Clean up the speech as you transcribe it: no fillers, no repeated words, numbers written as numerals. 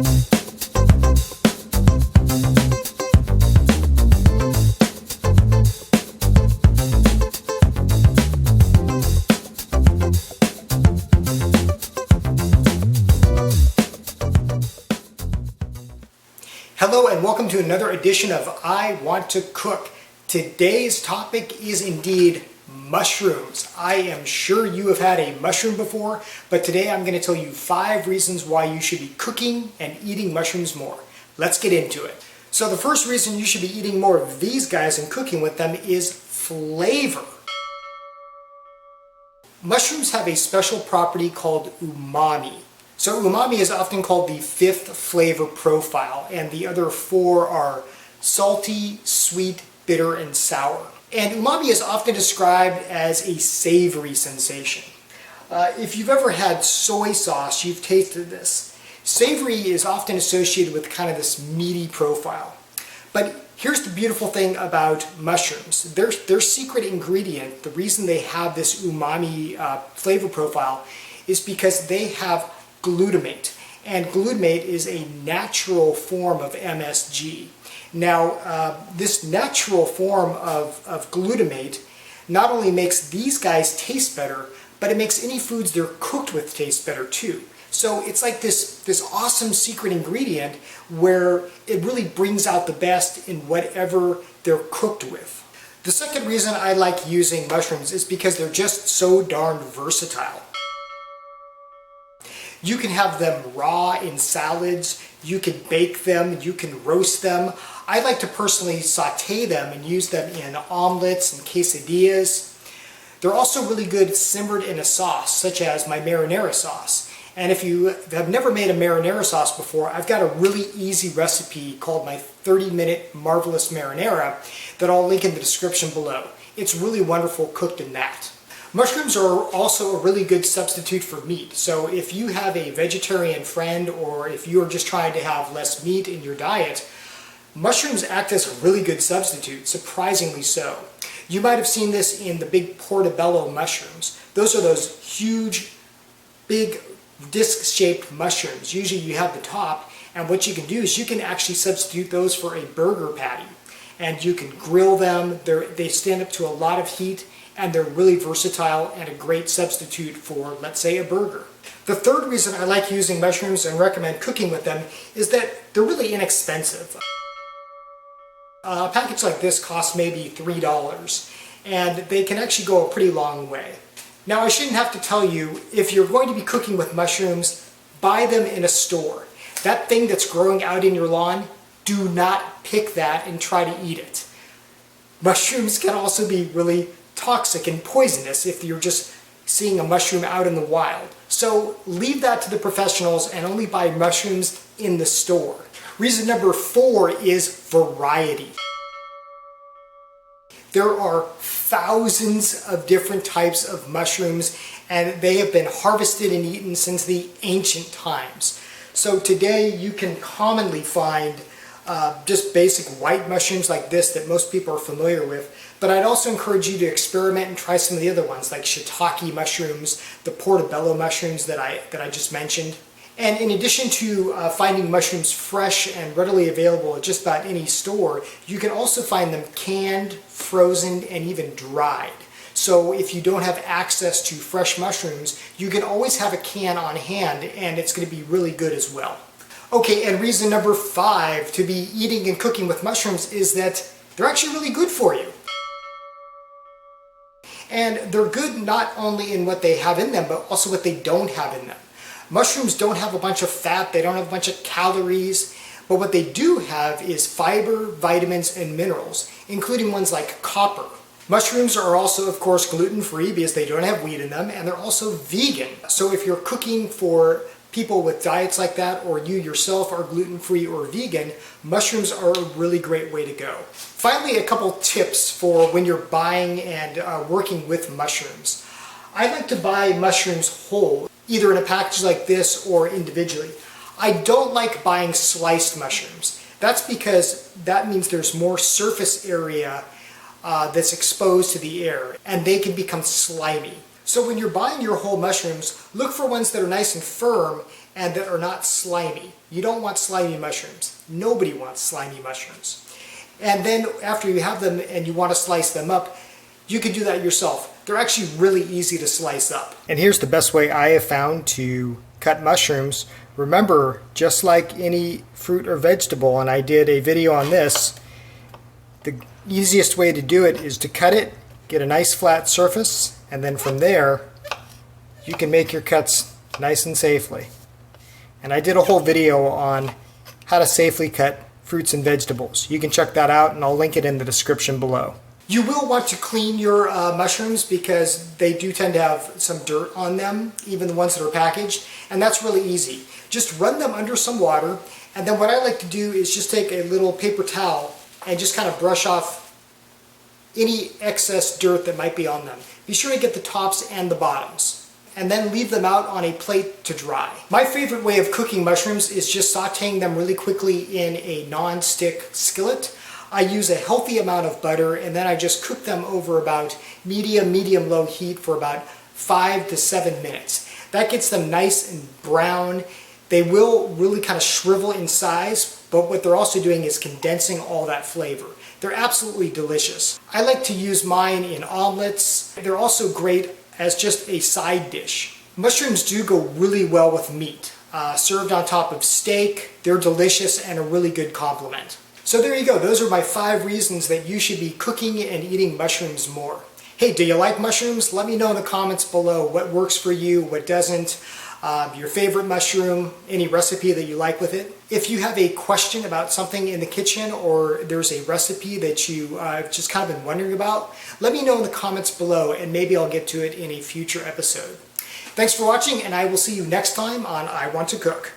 Hello and welcome to another edition of I Want to Cook. Today's topic is indeed mushrooms. I am sure you have had a mushroom before, but today I'm going to tell you 5 reasons why you should be cooking and eating mushrooms more. Let's get into it. So the first reason you should be eating more of these guys and cooking with them is flavor. Mushrooms have a special property called umami. So umami is often called the 5th flavor profile, and the other 4 are salty, sweet, bitter, and sour. And umami is often described as a savory sensation. If you've ever had soy sauce, you've tasted this. Savory is often associated with kind of this meaty profile. But here's the beautiful thing about mushrooms. Their secret ingredient, the reason they have this umami flavor profile, is because they have glutamate, and glutamate is a natural form of MSG. Now, this natural form of glutamate not only makes these guys taste better, but it makes any foods they're cooked with taste better too. So it's like this awesome secret ingredient where it really brings out the best in whatever they're cooked with. The second reason I like using mushrooms is because they're just so darn versatile. You can have them raw in salads, you can bake them, you can roast them. I like to personally saute them and use them in omelets and quesadillas. They're also really good simmered in a sauce, such as my marinara sauce. And if you have never made a marinara sauce before, I've got a really easy recipe called my 30-minute marvelous marinara that I'll link in the description below. It's really wonderful cooked in that. Mushrooms are also a really good substitute for meat. So if you have a vegetarian friend, or if you're just trying to have less meat in your diet, mushrooms act as a really good substitute, surprisingly so. You might have seen this in the big portobello mushrooms. Those are those huge, big, disc-shaped mushrooms. Usually you have the top, and what you can do is you can actually substitute those for a burger patty. And you can grill them. They stand up to a lot of heat, and they're really versatile and a great substitute for, let's say, a burger. The third reason I like using mushrooms and recommend cooking with them is that they're really inexpensive. A package like this costs maybe $3, and they can actually go a pretty long way. Now, I shouldn't have to tell you, if you're going to be cooking with mushrooms, buy them in a store. That thing that's growing out in your lawn, do not pick that and try to eat it. Mushrooms can also be really toxic and poisonous if you're just seeing a mushroom out in the wild. So leave that to the professionals and only buy mushrooms in the store. Reason number 4 is variety. There are thousands of different types of mushrooms, and they have been harvested and eaten since the ancient times. So today you can commonly find just basic white mushrooms like this that most people are familiar with. But I'd also encourage you to experiment and try some of the other ones like shiitake mushrooms, the portobello mushrooms that I just mentioned. And in addition to finding mushrooms fresh and readily available at just about any store, you can also find them canned, frozen, and even dried. So if you don't have access to fresh mushrooms, you can always have a can on hand, and it's going to be really good as well. Okay, and reason number 5 to be eating and cooking with mushrooms is that they're actually really good for you. And they're good not only in what they have in them, but also what they don't have in them. Mushrooms don't have a bunch of fat, they don't have a bunch of calories, but what they do have is fiber, vitamins, and minerals, including ones like copper. Mushrooms are also, of course, gluten-free because they don't have wheat in them, and they're also vegan. So if you're cooking for people with diets like that, or you yourself are gluten-free or vegan, mushrooms are a really great way to go. Finally, a couple tips for when you're buying and working with mushrooms. I like to buy mushrooms whole, either in a package like this or individually. I don't like buying sliced mushrooms. That's because that means there's more surface area that's exposed to the air, and they can become slimy. So when you're buying your whole mushrooms, look for ones that are nice and firm and that are not slimy. You don't want slimy mushrooms. Nobody wants slimy mushrooms. And then after you have them and you want to slice them up, you can do that yourself. They're actually really easy to slice up. And here's the best way I have found to cut mushrooms. Remember, just like any fruit or vegetable, and I did a video on this, the easiest way to do it is to cut it, get a nice flat surface, and then from there, you can make your cuts nice and safely. And I did a whole video on how to safely cut fruits and vegetables. You can check that out, and I'll link it in the description below. You will want to clean your mushrooms because they do tend to have some dirt on them, even the ones that are packaged, and that's really easy. Just run them under some water, and then what I like to do is just take a little paper towel and just kind of brush off any excess dirt that might be on them. Be sure to get the tops and the bottoms, and then leave them out on a plate to dry. My favorite way of cooking mushrooms is just sauteing them really quickly in a non-stick skillet. I use a healthy amount of butter, and then I just cook them over about medium-low heat for about 5 to 7 minutes. That gets them nice and brown. They will really kind of shrivel in size, but what they're also doing is condensing all that flavor. They're absolutely delicious. I like to use mine in omelets. They're also great as just a side dish. Mushrooms do go really well with meat. Served on top of steak, they're delicious and a really good complement. So there you go. Those are my 5 reasons that you should be cooking and eating mushrooms more. Hey, do you like mushrooms? Let me know in the comments below what works for you, what doesn't, your favorite mushroom, any recipe that you like with it. If you have a question about something in the kitchen or there's a recipe that you just kind of been wondering about, let me know in the comments below and maybe I'll get to it in a future episode. Thanks for watching, and I will see you next time on I Want to Cook.